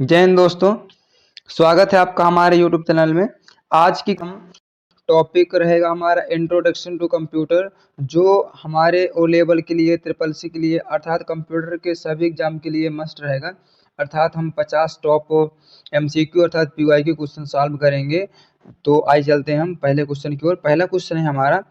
जय हिंद दोस्तों। स्वागत है आपका हमारे यूट्यूब चैनल में। आज की हम टॉपिक रहेगा हमारा इंट्रोडक्शन टू कंप्यूटर, जो हमारे ओ लेवल के लिए, ट्रिपल सी के लिए अर्थात कंप्यूटर के सभी एग्जाम के लिए मस्ट रहेगा। अर्थात हम 50 टॉप एमसीक्यू अर्थात पीवाईक्यू क्वेश्चन सॉल्व करेंगे। तो आइए चलते हैं हम पहले क्वेश्चन की ओर। पहला क्वेश्चन है हमारा,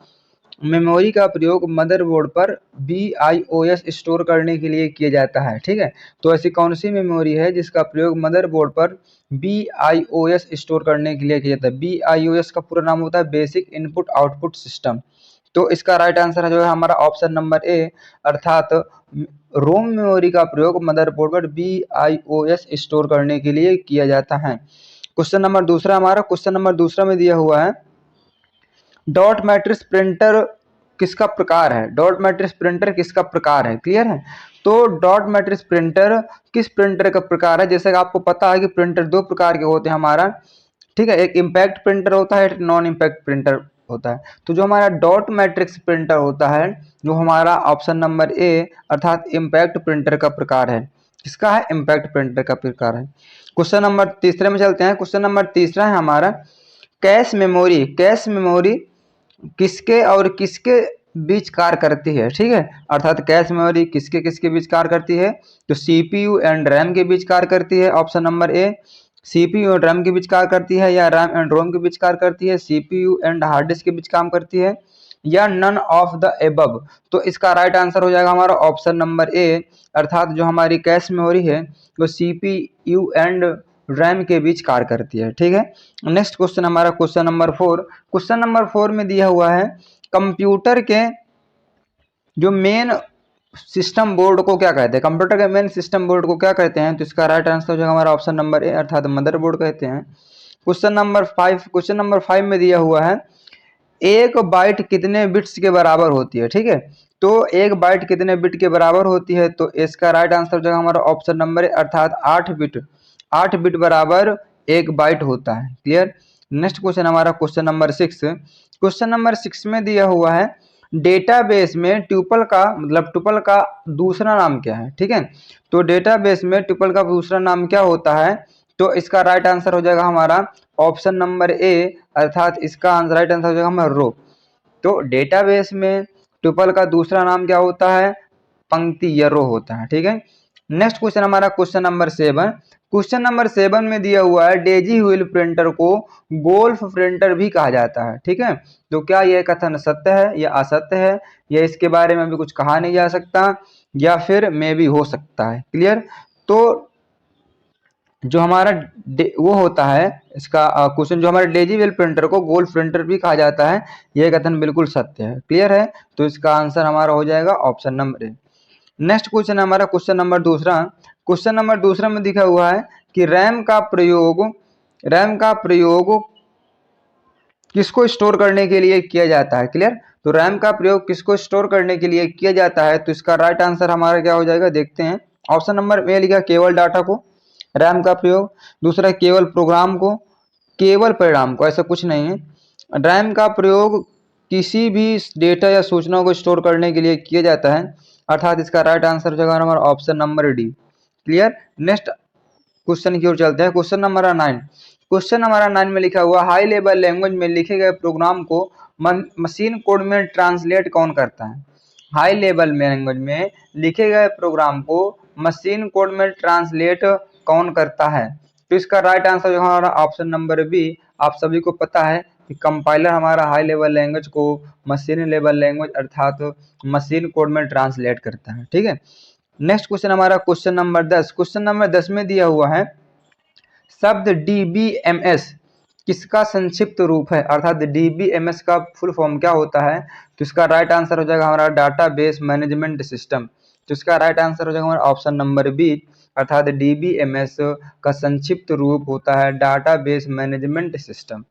मेमोरी का प्रयोग मदरबोर्ड पर BIOS स्टोर करने के लिए किया जाता है। ठीक है, तो ऐसी कौन सी मेमोरी है जिसका प्रयोग मदरबोर्ड पर BIOS स्टोर करने के लिए किया जाता है। BIOS का पूरा नाम होता है बेसिक इनपुट आउटपुट सिस्टम। तो इसका राइट आंसर है जो है हमारा ऑप्शन नंबर ए, अर्थात रोम मेमोरी का प्रयोग मदरबोर्ड पर BIOS स्टोर करने के लिए किया जाता है। क्वेश्चन नंबर दूसरा हमारा, क्वेश्चन नंबर दूसरा में दिया हुआ है, डॉट मैट्रिक्स प्रिंटर किसका प्रकार है। डॉट मैट्रिक्स प्रिंटर किसका प्रकार है, क्लियर है। तो डॉट मैट्रिक्स प्रिंटर किस प्रिंटर का प्रकार है। जैसे कि आपको पता है कि प्रिंटर दो प्रकार के होते हैं हमारा, ठीक है, एक इम्पैक्ट प्रिंटर होता है, एक नॉन इम्पैक्ट प्रिंटर होता है। तो जो हमारा डॉट मैट्रिक्स प्रिंटर होता है, जो हमारा ऑप्शन नंबर ए अर्थात इम्पैक्ट प्रिंटर का प्रकार है। किसका है, इम्पैक्ट प्रिंटर का प्रकार है। क्वेश्चन नंबर तीसरे में चलते हैं। क्वेश्चन नंबर तीसरा है हमारा, कैश मेमोरी, कैश मेमोरी किसके और किसके बीच कार्य करती है। ठीक है, अर्थात कैश मेमोरी किसके किसके बीच कार्य करती है। तो CPU एंड रैम के बीच कार्य करती है, ऑप्शन नंबर ए। CPU और रैम के बीच कार्य करती है, या रैम एंड रोम के बीच कार्य करती है, CPU एंड हार्ड डिस्क के बीच काम करती है, या नन ऑफ द एबव। तो इसका राइट आंसर हो जाएगा हमारा ऑप्शन नंबर ए, अर्थात जो हमारी कैश मेमोरी है वो CPU एंड रैम के बीच कार्य करती है। ठीक है, नेक्स्ट क्वेश्चन हमारा क्वेश्चन नंबर 4। क्वेश्चन नंबर 4 में दिया हुआ है, कंप्यूटर के जो मेन सिस्टम बोर्ड को क्या कहते हैं। कंप्यूटर के मेन सिस्टम बोर्ड को क्या कहते हैं। तो इसका राइट आंसर हो जाएगा हमारा ऑप्शन नंबर ए, अर्थात मदरबोर्ड कहते हैं। क्वेश्चन नंबर 5, क्वेश्चन नंबर 5 में दिया हुआ है, एक बाइट कितने बिट्स के बराबर होती है। ठीक है, तो एक बाइट कितने बिट के बराबर होती है। तो इसका राइट आंसर हो जाएगा हमारा ऑप्शन नंबर ए, अर्थात 8 बिट। 8 बिट बराबर एक बाइट होता है, क्लियर। नेक्स्ट क्वेश्चन हमारा क्वेश्चन नंबर 6। क्वेश्चन नंबर 6 में दिया हुआ है, डेटाबेस में ट्यूपल का मतलब ट्यूपल का दूसरा नाम क्या है। ठीक है, तो डेटाबेस में ट्यूपल का दूसरा नाम क्या होता है। तो इसका राइट आंसर हो जाएगा हमारा ऑप्शन नंबर ए, अर्थात इसका राइट आंसर हो जाएगा हमारा रो। तो डेटाबेस में ट्यूपल का दूसरा नाम क्या होता है, पंक्ति या रो होता है। ठीक है, नेक्स्ट क्वेश्चन हमारा क्वेश्चन नंबर 7। क्वेश्चन नंबर 7 में दिया हुआ है, डेजी व्हील प्रिंटर को गोल्फ प्रिंटर भी कहा जाता है। ठीक है, तो क्या यह कथन सत्य है या असत्य है, या इसके बारे में भी कुछ कहा नहीं जा सकता, या फिर मे भी हो सकता है, क्लियर। तो जो हमारा वो होता है, इसका क्वेश्चन जो हमारे डेजीवेल प्रिंटर को गोल्ड प्रिंटर भी कहा जाता है, यह कथन बिल्कुल सत्य है, क्लियर है। तो इसका आंसर हमारा हो जाएगा option number A. Next question हमारा क्वेश्चन नंबर दूसरा। क्वेश्चन नंबर दूसरा में दिखा हुआ है कि रैम का प्रयोग किसको स्टोर करने के लिए किया जाता है, क्लियर। तो रैम का प्रयोग किसको स्टोर करने के लिए किया जाता है। तो इसका राइट आंसर हमारा क्या हो जाएगा, देखते हैं। ऑप्शन नंबर ए लिखा, केवल डाटा को रैम का प्रयोग। दूसरा, केवल प्रोग्राम को, केवल परिणाम को, ऐसा कुछ नहीं है। रैम का प्रयोग किसी भी डेटा या सूचनाओं को स्टोर करने के लिए किया जाता है, अर्थात इसका राइट आंसर हो जाएगा हमारा option number D, clear. Next question की ओर चलते हैं। Question number 9। क्वेश्चन नंबर 9 में लिखा हुआ, हाई लेवल लैंग्वेज में लिखे गए प्रोग्राम को मशीन कोड में ट्रांसलेट कौन करता है। हाई लेवल लैंग्वेज में लिखे गए प्रोग्राम को मशीन कोड में ट्रांसलेट कौन करता है। तो इसका राइट आंसर जो हमारा ऑप्शन नंबर बी। आप सभी को पता है कि कंपाइलर हमारा हाई लेवल लैंग्वेज को मशीन लेवल लैंग्वेज अर्थात मशीन कोड में ट्रांसलेट करता है। ठीक है, नेक्स्ट क्वेश्चन हमारा क्वेश्चन नंबर 10। क्वेश्चन नंबर 10 में दिया हुआ है, शब्द DBMS किसका संक्षिप्त रूप है, अर्थात DBMS का फुल फॉर्म क्या होता है। तो इसका राइट आंसर हो जाएगा हमारा डाटाबेस मैनेजमेंट सिस्टम। तो इसका राइट आंसर हो जाएगा हमारा ऑप्शन नंबर बी, अर्थात DBMS का संक्षिप्त रूप होता है database management system.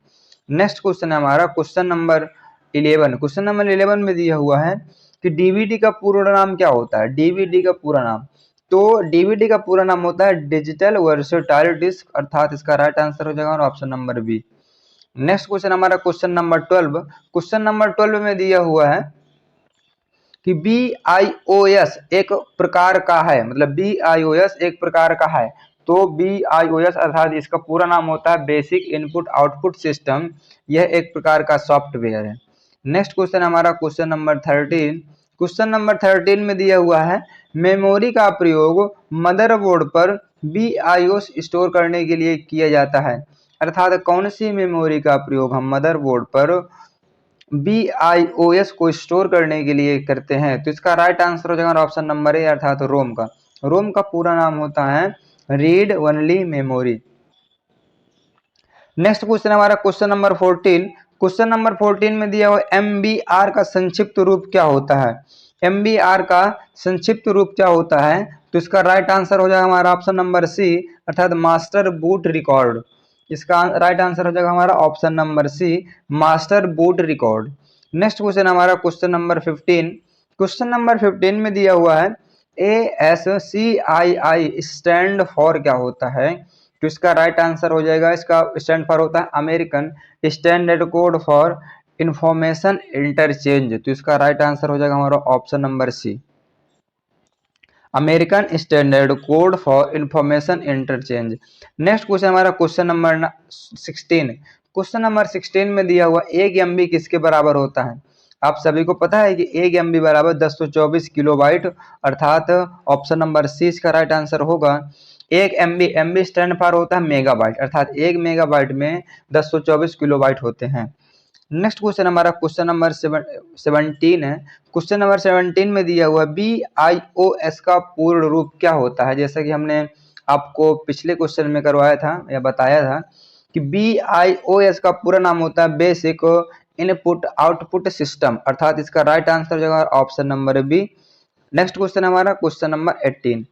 Next question है हमारा क्वेश्चन नंबर 11। क्वेश्चन नंबर 11 में दिया हुआ है कि DVD का पूरा नाम क्या होता है। DVD का पूरा नाम, तो DVD का पूरा नाम होता है डिजिटल वर्सेटाइल डिस्क, अर्थात इसका राइट आंसर हो जाएगा option number B. Next question हमारा क्वेश्चन नंबर 12। क्वेश्चन नंबर 12 में दिया हुआ है कि BIOS एक प्रकार का है, मतलब BIOS एक प्रकार का है। तो BIOS अर्थात इसका पूरा नाम होता है बेसिक इनपुट आउटपुट सिस्टम। यह एक प्रकार का सॉफ्टवेयर है। नेक्स्ट क्वेश्चन हमारा क्वेश्चन नंबर 13। क्वेश्चन नंबर 13 में दिया हुआ है मेमोरी का प्रयोग मदरबोर्ड पर BIOS स्टोर करने के लिए किया जाता है। अर्थात कौन सी मेमोरी का प्रयोग हम मदरबोर्ड पर BIOS को स्टोर करने के लिए करते हैं? तो इसका राइट आंसर हो जाएगा ऑप्शन नंबर ए अर्थात रोम का। रोम का पूरा नाम होता है read only memory. Next question हमारा क्वेश्चन नंबर 14। क्वेश्चन नंबर 14 में दिया हुआ MBR का संक्षिप्त रूप क्या होता है? MBR का संक्षिप्त रूप क्या होता है? तो इसका राइट आंसर हो जाएगा हमारा ऑप्शन नंबर सी अर्थात मास्टर बूट रिकॉर्ड। इसका राइट आंसर हो जाएगा हमारा option number C master boot record. Next question हमारा क्वेश्चन नंबर 15। क्वेश्चन नंबर 15 में दिया हुआ है ASCII स्टैंड फॉर क्या होता है? तो इसका राइट आंसर हो जाएगा, इसका स्टैंड फॉर होता है American standard code for information interchange. तो इसका राइट आंसर हो जाएगा हमारा option number C American standard code for information interchange. Next question हमारा क्वेश्चन नंबर 16। क्वेश्चन नंबर 16 में दिया हुआ 1 MB किसके बराबर होता है? आप सभी को पता है कि 1 MB बराबर 1024 किलोबाइट अर्थात ऑप्शन नंबर सी इसका राइट आंसर होगा। 1 MB स्टैंड फॉर होता है मेगाबाइट अर्थात 1 मेगाबाइट में 1024 किलोबाइट होते हैं। नेक्स्ट क्वेश्चन हमारा क्वेश्चन नंबर 17 है। क्वेश्चन नंबर 17 में दिया हुआ BIOS का पूर्ण रूप क्या होता है? जैसा कि हमने आपको पिछले क्वेश्चन में करवाया था या बताया था कि BIOS का पूरा नाम होता है बेसिक इनपुट आउटपुट सिस्टम अर्थात इसका राइट आंसर हो जाएगा option number B. Next question हमारा क्वेश्चन नंबर 18।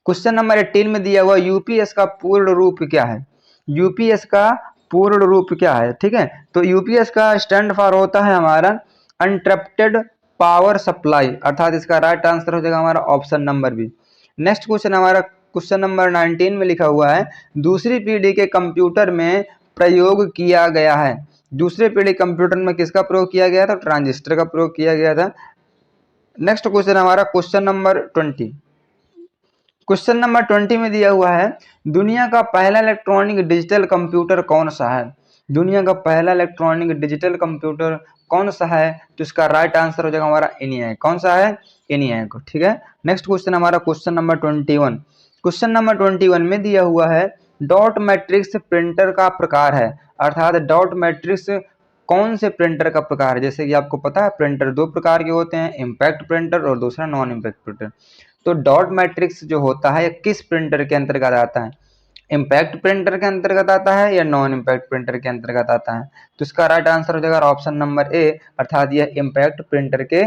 क्वेश्चन नंबर 18 में दिया हुआ यूपीएस का पूर्ण रूप क्या है? यूपीएस का पूर्ण रूप क्या है? ठीक है, तो यूपीएस का स्टैंड फॉर होता है हमारा अनट्रप्टेड पावर सप्लाई अर्थात इसका राइट आंसर हो जाएगा हमारा option number B. Next question हमारा क्वेश्चन नंबर 19 में लिखा हुआ है दूसरी पीढ़ी के कंप्यूटर में प्रयोग किया गया है। दूसरे पीढ़ी कंप्यूटर में किसका प्रयोग किया गया था? ट्रांजिस्टर का प्रयोग किया गया था। नेक्स्ट क्वेश्चन हमारा क्वेश्चन नंबर 20। क्वेश्चन नंबर 20 में दिया हुआ है दुनिया का पहला इलेक्ट्रॉनिक डिजिटल कंप्यूटर कौन सा है? दुनिया का पहला इलेक्ट्रॉनिक डिजिटल कंप्यूटर कौन सा है? तो इसका राइट आंसर हो जाएगा हमारा ENIAC। कौन सा है? ENIAC। ठीक है, नेक्स्ट क्वेश्चन हमारा क्वेश्चन नंबर 21। क्वेश्चन नंबर 21 में दिया हुआ है डॉट मैट्रिक्स प्रिंटर का प्रकार है अर्थात डॉट मैट्रिक्स कौन से प्रिंटर का प्रकार है? जैसे कि आपको पता है प्रिंटर दो प्रकार के होते हैं, इम्पैक्ट प्रिंटर और दूसरा नॉन इम्पैक्ट प्रिंटर। तो डॉट मैट्रिक्स जो होता है किस प्रिंटर के अंतर्गत आता है? इम्पैक्ट प्रिंटर के अंतर्गत आता है या नॉन इम्पैक्ट प्रिंटर के अंतर्गत आता है? तो इसका राइट आंसर हो जाएगा ऑप्शन नंबर ए अर्थात यह इम्पैक्ट प्रिंटर के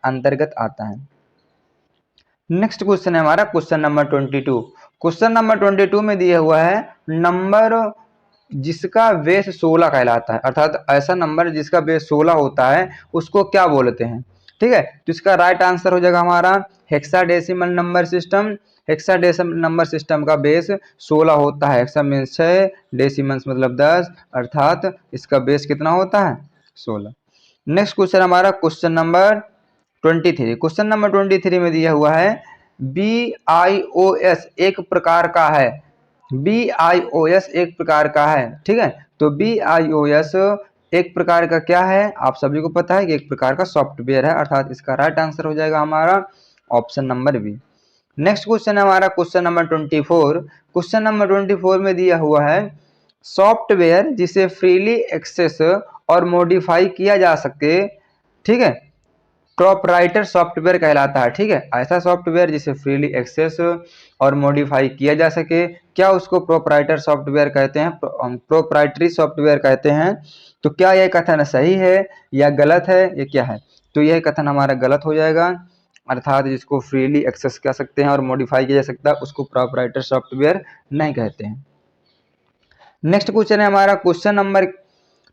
अंतर्गत आता है। नेक्स्ट क्वेश्चन है हमारा क्वेश्चन नंबर 22। क्वेश्चन नंबर 22 में दिया हुआ है नंबर जिसका बेस 16 कहलाता है अर्थात ऐसा नंबर जिसका बेस 16 होता है उसको क्या बोलते हैं? ठीक है, तो इसका राइट आंसर हो जाएगा हमारा hexadecimal number system. Hexadecimal number system का बेस 16 होता है। हेक्सा मीन्स 6, डेसिमल्स मतलब 10 अर्थात इसका बेस कितना होता है? 16। नेक्स्ट क्वेश्चन हमारा क्वेश्चन नंबर 23। क्वेश्चन नंबर 23 में दिया हुआ है BIOS एक प्रकार का है। BIOS एक प्रकार का है। ठीक है, तो BIOS एक प्रकार का क्या है? आप सभी को पता है कि एक प्रकार का सॉफ्टवेयर है अर्थात इसका राइट आंसर हो जाएगा हमारा option number B. Next question है हमारा क्वेश्चन नंबर 24। क्वेश्चन नंबर 24 में दिया हुआ है सॉफ्टवेयर जिसे फ्रीली एक्सेस और मॉडिफाई किया जा सके, ठीक है, प्रोपराइटर सॉफ्टवेयर कहलाता है। ठीक है, ऐसा सॉफ्टवेयर जिसे फ्रीली एक्सेस और मॉडिफाई किया जा सके, क्या उसको प्रोपराइटर सॉफ्टवेयर कहते हैं? प्रोपराइटरी सॉफ्टवेयर कहते हैं। तो क्या यह कथन सही है या गलत है, ये क्या है? तो यह कथन हमारा गलत हो जाएगा अर्थात जिसको फ्रीली एक्सेस कर सकते हैं और मॉडिफाई किया जा सकता है उसको प्रोपराइटर सॉफ्टवेयर नहीं कहते हैं। नेक्स्ट क्वेश्चन है हमारा क्वेश्चन नंबर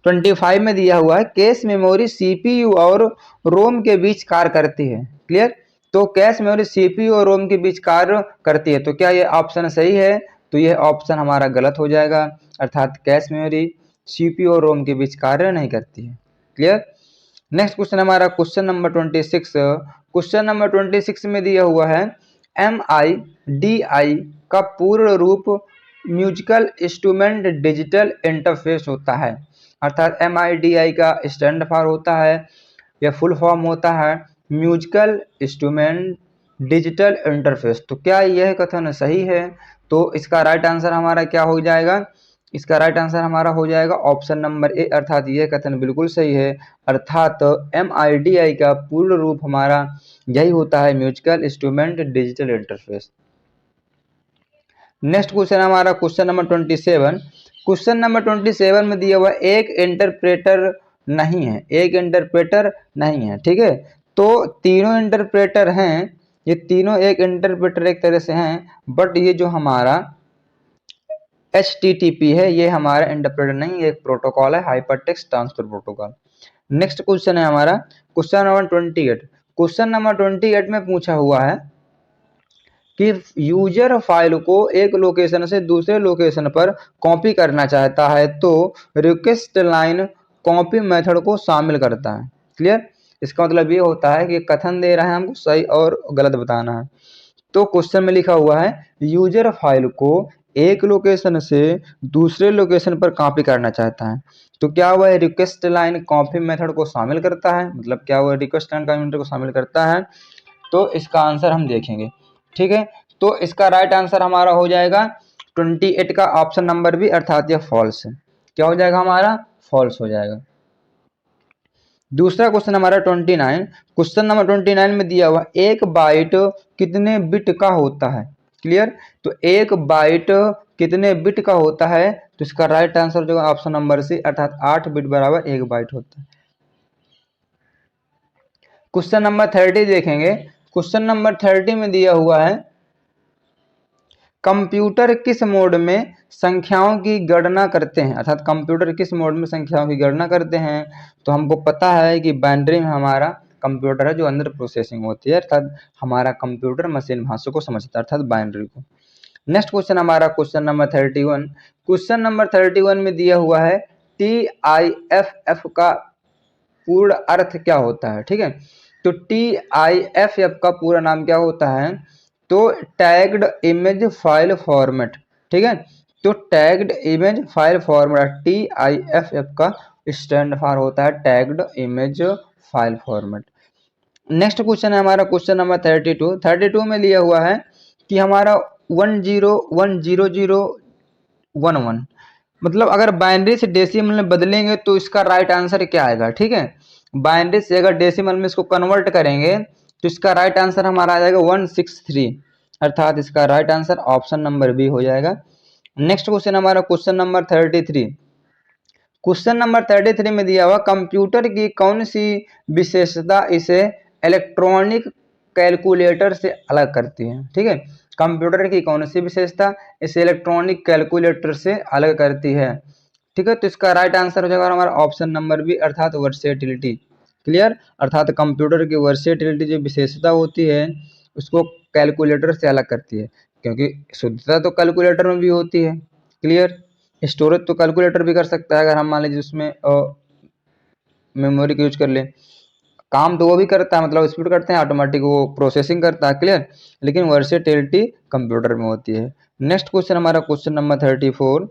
25 में दिया हुआ है कैश मेमोरी CPU और रोम के बीच कार्य करती है। क्लियर, तो कैश मेमोरी CPU और रोम के बीच कार्य करती है, तो क्या ये ऑप्शन सही है? तो यह ऑप्शन हमारा गलत हो जाएगा अर्थात कैश मेमोरी CPU और रोम के बीच कार्य नहीं करती है। क्लियर। नेक्स्ट क्वेश्चन हमारा क्वेश्चन नंबर 26। क्वेश्चन नंबर 26 में दिया हुआ है MIDI का पूर्ण रूप म्यूजिकल इंस्ट्रूमेंट डिजिटल इंटरफेस होता है। अर्थात MIDI का स्टैंड फॉर होता है या फुल फॉर्म होता है म्यूजिकल इंस्ट्रूमेंट डिजिटल इंटरफेस। तो क्या यह कथन सही है? तो इसका राइट आंसर हमारा क्या हो जाएगा? इसका राइट आंसर हमारा हो जाएगा ऑप्शन नंबर ए, अर्थात यह कथन बिल्कुल सही है। अर्थात MIDI का पूर्ण रूप हमारा यही होता है musical instrument digital interface. Next question हमारा क्वेश्चन नंबर 27। क्वेश्चन नंबर 27 में दिया हुआ एक इंटरप्रेटर नहीं है, एक इंटरप्रेटर नहीं है, ठीक है। तो तीनों इंटरप्रेटर हैं, ये तीनों एक इंटरप्रेटर एक तरह से हैं, बट ये जो हमारा HTTP है ये हमारा इंटरप्रेटर नहीं, एक प्रोटोकॉल है, hyper text transfer protocol. Next question है हमारा क्वेश्चन नंबर 28। क्वेश्चन नंबर 28 में पूछा हुआ है कि यूजर फाइल को एक लोकेशन से दूसरे लोकेशन पर कॉपी करना चाहता है तो रिक्वेस्ट लाइन कॉपी मेथड को शामिल करता है। क्लियर? इसका मतलब ये होता है कि कथन दे रहा है हमको सही और गलत बताना है। तो क्वेश्चन में लिखा हुआ है यूजर फाइल को एक लोकेशन से दूसरे लोकेशन पर कॉपी करना चाहता है, तो क्या वह रिक्वेस्ट लाइन कॉपी मेथड को शामिल करता है? मतलब क्या वह रिक्वेस्ट लाइन कॉपी मेथड को शामिल करता है? तो इसका आंसर हम देखेंगे, ठीक है। तो इसका राइट आंसर हमारा हो जाएगा 28 का ऑप्शन नंबर बी, अर्थात यह फॉल्स है। क्या हो जाएगा हमारा? फॉल्स हो जाएगा। दूसरा क्वेश्चन हमारा 29। क्वेश्चन नंबर 29 में दिया हुआ एक बाइट कितने बिट का होता है? क्लियर? तो एक बाइट कितने बिट का होता है? तो इसका राइट आंसर जो ऑप्शन नंबर सी, अर्थात 8 बिट बराबर एक बाइट होता है। क्वेश्चन नंबर 30 देखेंगे। क्वेश्चन नंबर 30 में दिया हुआ है कंप्यूटर किस मोड में संख्याओं की गणना करते हैं? अर्थात कंप्यूटर किस मोड में संख्याओं की गणना करते हैं? तो हमको पता है कि बाइनरी में हमारा कंप्यूटर है जो अंदर प्रोसेसिंग होती है, अर्थात हमारा कंप्यूटर मशीन भाषा को समझता है, अर्थात बाइनरी को। नेक्स्ट क्वेश्चन हमारा क्वेश्चन नंबर 31। क्वेश्चन नंबर 31 में दिया हुआ है TIFF का पूर्ण अर्थ क्या होता है? ठीक है, तो TIFF का पूरा नाम क्या होता है? तो टैग्ड इमेज फाइल फॉर्मेट, ठीक है। तो tagged image file format TIFF का स्टैंड फॉर होता है tagged image file format. Next question है हमारा क्वेश्चन नंबर 32। 32 में लिया हुआ है कि हमारा 10100011, मतलब अगर बाइनरी से डेसिमल में बदलेंगे तो इसका राइट आंसर क्या आएगा? ठीक है, बाइनरी से अगर डेसिमल में इसको कन्वर्ट करेंगे तो इसका राइट आंसर हमारा आ जाएगा 163, अर्थात इसका right answer option number B हो जाएगा। नेक्स्ट क्वेश्चन हमारा क्वेश्चन नंबर 33। क्वेश्चन नंबर 33 में दिया हुआ कंप्यूटर की कौन सी विशेषता इसे इलेक्ट्रॉनिक कैलकुलेटर से अलग करती है? ठीक है, कंप्यूटर की कौन सी विशेषता इसे इलेक्ट्रॉनिक कैलकुलेटर से अलग करती है? ठीक है, तो इसका राइट आंसर हो जाएगा हमारा ऑप्शन नंबर बी, अर्थात वर्सेटिलिटी। क्लियर? अर्थात कंप्यूटर की वर्सेटिलिटी जो विशेषता होती है उसको कैलकुलेटर से अलग करती है, क्योंकि शुद्धता तो कैलकुलेटर में भी होती है। क्लियर? स्टोरेज तो कैलकुलेटर भी कर सकता है, अगर हम मान लीजिए उसमें मेमोरी का यूज कर लें, काम तो वो भी करता है, मतलब स्पीड करते हैं, ऑटोमेटिक वो प्रोसेसिंग करता है। क्लियर? लेकिन वर्सेटिलिटी कंप्यूटर में होती है। नेक्स्ट क्वेश्चन हमारा क्वेश्चन नंबर 34।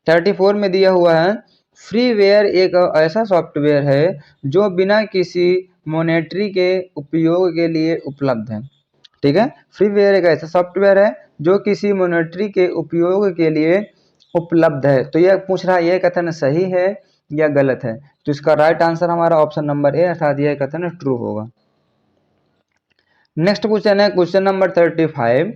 34 में दिया हुआ है फ्रीवेयर एक ऐसा सॉफ्टवेयर है जो बिना किसी मॉनेटरी के उपयोग के लिए उपलब्ध है। ठीक है, फ्रीवेयर एक ऐसा सॉफ्टवेयर है जो किसी मॉनेटरी के उपयोग के लिए उपलब्ध है। तो यह पूछ रहा है यह कथन सही है या गलत है? तो इसका राइट आंसर हमारा ऑप्शन नंबर ए, अर्थात यह कथन ट्रू होगा। नेक्स्ट क्वेश्चन है क्वेश्चन नंबर 35।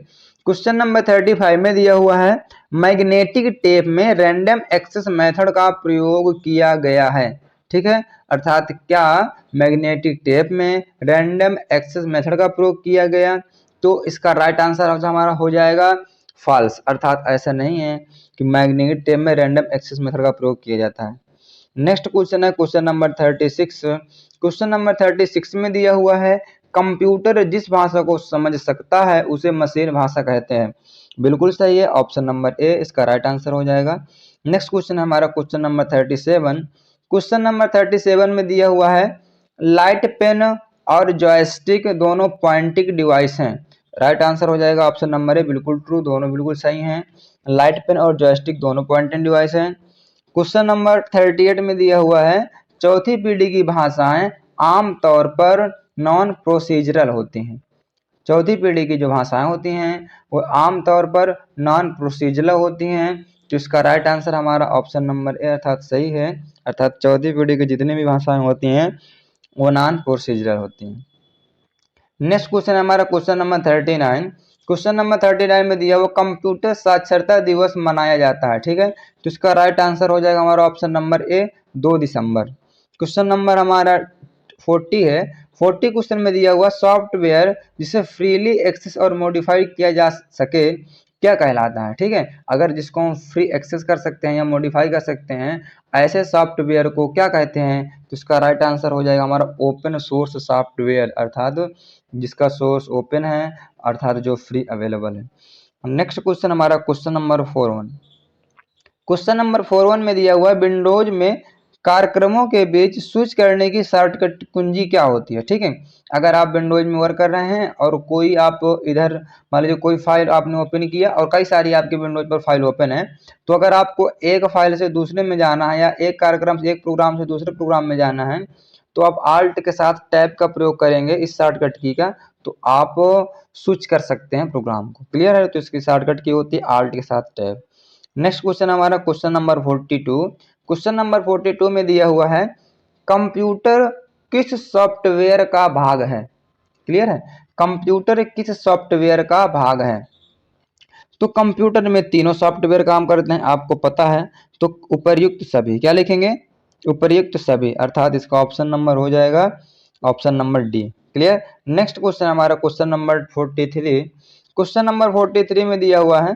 क्वेश्चन नंबर 35 में दिया हुआ है मैग्नेटिक टेप में रैंडम एक्सेस मेथड का प्रयोग किया गया है। ठीक है, अर्थात क्या मैग्नेटिक टेप में रैंडम एक्सेस मेथड का प्रयोग किया गया? तो इसका राइट आंसर हमारा हो जाएगा फॉल्स, अर्थात ऐसा नहीं है कि मैग्नेटिक टेप में रैंडम एक्सेस मेथड का प्रयोग किया जाता है। नेक्स्ट क्वेश्चन है क्वेश्चन नंबर 36। क्वेश्चन नंबर 36 में दिया हुआ है कंप्यूटर जिस भाषा को समझ सकता है उसे मशीन भाषा कहते हैं। बिल्कुल सही है, ऑप्शन नंबर ए इसका राइट आंसर हो जाएगा। नेक्स्ट क्वेश्चन हमारा क्वेश्चन नंबर 37। क्वेश्चन नंबर 37 में दिया हुआ है लाइट पेन और जॉयस्टिक दोनों पॉइंटिंग डिवाइस हैं। राइट आंसर हो जाएगा ऑप्शन नंबर ए, बिल्कुल ट्रू, दोनों बिल्कुल सही हैं। लाइट पेन और जॉयस्टिक दोनों पॉइंटिंग डिवाइस हैं। क्वेश्चन नंबर 38 में दिया हुआ है चौथी पीढ़ी की भाषाएं आमतौर पर नॉन प्रोसीजरल होती हैं। चौथी पीढ़ी की जो भाषाएं होती हैं वो आमतौर पर नॉन प्रोसीजरल होती हैं। तो इसका राइट आंसर हमारा ऑप्शन नंबर ए अर्थात सही है। अर्थात चौथी पीढ़ी की जितनी भी भाषाएं होती हैं वो नॉन प्रोसीजरल होती हैं। नेक्स्ट क्वेश्चन है हमारा क्वेश्चन नंबर 39। क्वेश्चन नंबर 39 में दिया हुआ कंप्यूटर साक्षरता दिवस मनाया जाता है, ठीक है। तो इसका राइट आंसर हो जाएगा हमारा option number A 2 December. Question number हमारा 40 है। 40 क्वेश्चन में दिया हुआ सॉफ्टवेयर जिसे फ्रीली एक्सेस और मॉडिफाई किया जा सके क्या कहलाता है, ठीक है। अगर जिसको हम फ्री एक्सेस कर सकते हैं या मॉडिफाई कर सकते हैं ऐसे सॉफ्टवेयर को क्या कहते हैं। तो इसका राइट आंसर हो जाएगा हमारा ओपन सोर्स सॉफ्टवेयर, अर्थात जिसका सोर्स ओपन है, अर्थात जो फ्री अवेलेबल है। नेक्स्ट क्वेश्चन हमारा क्वेश्चन नंबर 41। क्वेश्चन नंबर 41 में दिया हुआ है विंडोज में कार्यक्रमों के बीच स्विच करने की शॉर्टकट कुंजी क्या होती है, ठीक है। अगर आप विंडोज में वर्क कर रहे हैं और कोई आप इधर मान लीजिए कोई फाइल आपने ओपन किया और कई सारी आपके विंडोज पर फाइल ओपन है, तो अगर आपको एक फाइल से दूसरे में जाना है या एक कार्यक्रम से एक प्रोग्राम से दूसरे प्रोग्राम में जाना है तो आप आल्ट के साथ टैब का प्रयोग करेंगे इस शॉर्टकट की का, तो आप स्विच कर सकते हैं प्रोग्राम को। क्लियर है। तो इसकी शॉर्टकट की होती है आल्ट के साथ टैब। नेक्स्ट क्वेश्चन हमारा क्वेश्चन नंबर 42। क्वेश्चन नंबर 42 में दिया हुआ है कंप्यूटर किस सॉफ्टवेयर का भाग है। क्लियर है। कंप्यूटर किस सॉफ्टवेयर का भाग है। तो कंप्यूटर में तीनों सॉफ्टवेयर काम करते हैं आपको पता है। तो उपर्युक्त सभी क्या लिखेंगे, उपर्युक्त सभी, अर्थात इसका ऑप्शन नंबर हो जाएगा option number D. Clear. Next question हमारा क्वेश्चन नंबर 43। क्वेश्चन नंबर 43 में दिया हुआ है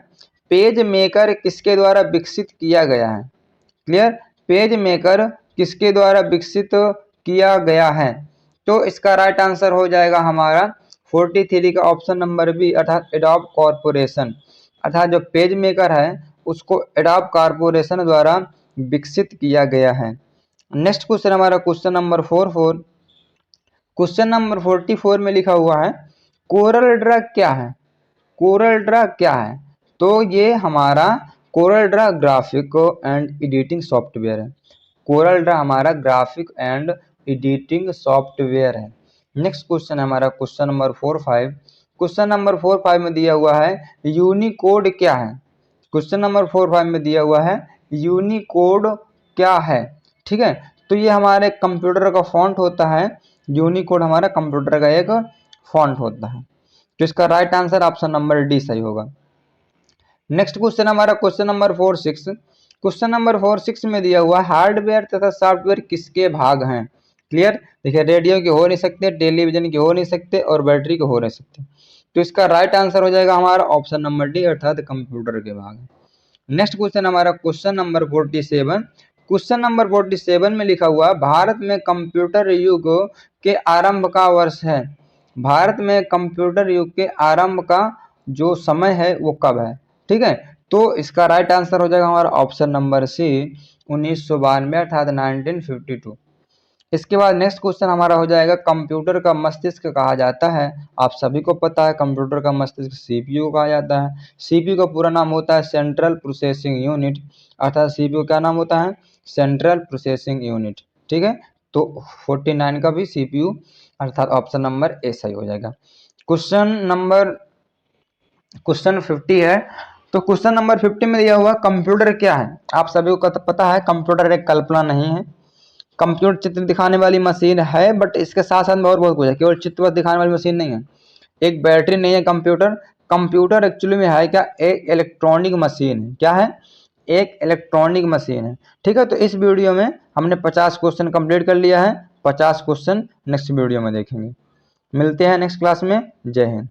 पेज मेकर किसके द्वारा विकसित किया गया है। क्लियर। पेज मेकर किसके द्वारा विकसित किया गया है। तो इसका राइट आंसर हो जाएगा हमारा 43 का ऑप्शन नंबर बी, अर्थात एडोब कॉरपोरेशन। अर्थात जो पेज मेकर है उसको एडोब कॉरपोरेशन द्वारा विकसित किया गया है। नेक्स्ट क्वेश्चन हमारा क्वेश्चन नंबर 44। क्वेश्चन नंबर 44 में लिखा हुआ है कोरल ड्रा क्या है। कोरल ड्रा क्या है। तो ये हमारा Corel Draw graphic and editing software है। कोरल ड्रा हमारा ग्राफिक एंड एडिटिंग सॉफ्टवेयर है। नेक्स्ट क्वेश्चन हमारा क्वेश्चन नंबर 45। क्वेश्चन नंबर 45 में दिया हुआ है यूनिकोड क्या है। क्वेश्चन नंबर 45 में दिया हुआ है यूनिकोड क्या है, ठीक है। तो ये हमारे कंप्यूटर का फॉन्ट होता है। यूनिकोड हमारा कंप्यूटर का एक फॉन्ट होता है। तो इसका right answer option number D सही होगा। नेक्स्ट क्वेश्चन हमारा क्वेश्चन नंबर 46। क्वेश्चन नंबर 46 में दिया हुआ हार्डवेयर तथा सॉफ्टवेयर किसके भाग हैं। क्लियर। देखिए रेडियो के हो नहीं सकते, टेलीविजन के हो नहीं सकते और बैटरी के हो नहीं सकते। तो इसका राइट आंसर हो जाएगा हमारा ऑप्शन नंबर डी, अर्थात कंप्यूटर के भाग है। नेक्स्ट क्वेश्चन हमारा क्वेश्चन नंबर 47। क्वेश्चन नंबर 47 में लिखा हुआ भारत में कंप्यूटर युग के आरंभ का वर्ष है। भारत में कंप्यूटर युग के आरंभ का जो समय है वो कब है, ठीक है। तो इसका राइट आंसर हो जाएगा हमारा ऑप्शन नंबर सी 1992, अर्थात 1952। इसके बाद नेक्स्ट क्वेश्चन हमारा हो जाएगा कंप्यूटर का मस्तिष्क कहा जाता है। आप सभी को पता है कंप्यूटर का मस्तिष्क सीपीयू कहा जाता है। सीपीयू का पूरा नाम होता है सेंट्रल प्रोसेसिंग यूनिट, अर्थात सीपीयू क्या नाम होता है सेंट्रल प्रोसेसिंग यूनिट, ठीक है। तो 49 का भी सीपीयू, अर्थात ऑप्शन नंबर ए सही हो जाएगा। क्वेश्चन 50 है। तो क्वेश्चन नंबर 50 में दिया हुआ कंप्यूटर क्या है। आप सभी को पता है कंप्यूटर एक कल्पना नहीं है। कंप्यूटर चित्र दिखाने वाली मशीन है, बट इसके साथ साथ और बहुत कुछ है, केवल चित्र दिखाने वाली मशीन नहीं है। एक बैटरी नहीं है कंप्यूटर। कंप्यूटर एक्चुअली में है क्या, एक इलेक्ट्रॉनिक मशीन है। क्या है, एक इलेक्ट्रॉनिक मशीन है, ठीक है। तो इस वीडियो में हमने 50 क्वेश्चन कंप्लीट कर लिया है। 50 क्वेश्चन नेक्स्ट वीडियो में देखेंगे। मिलते हैं नेक्स्ट क्लास में। जय हिंद।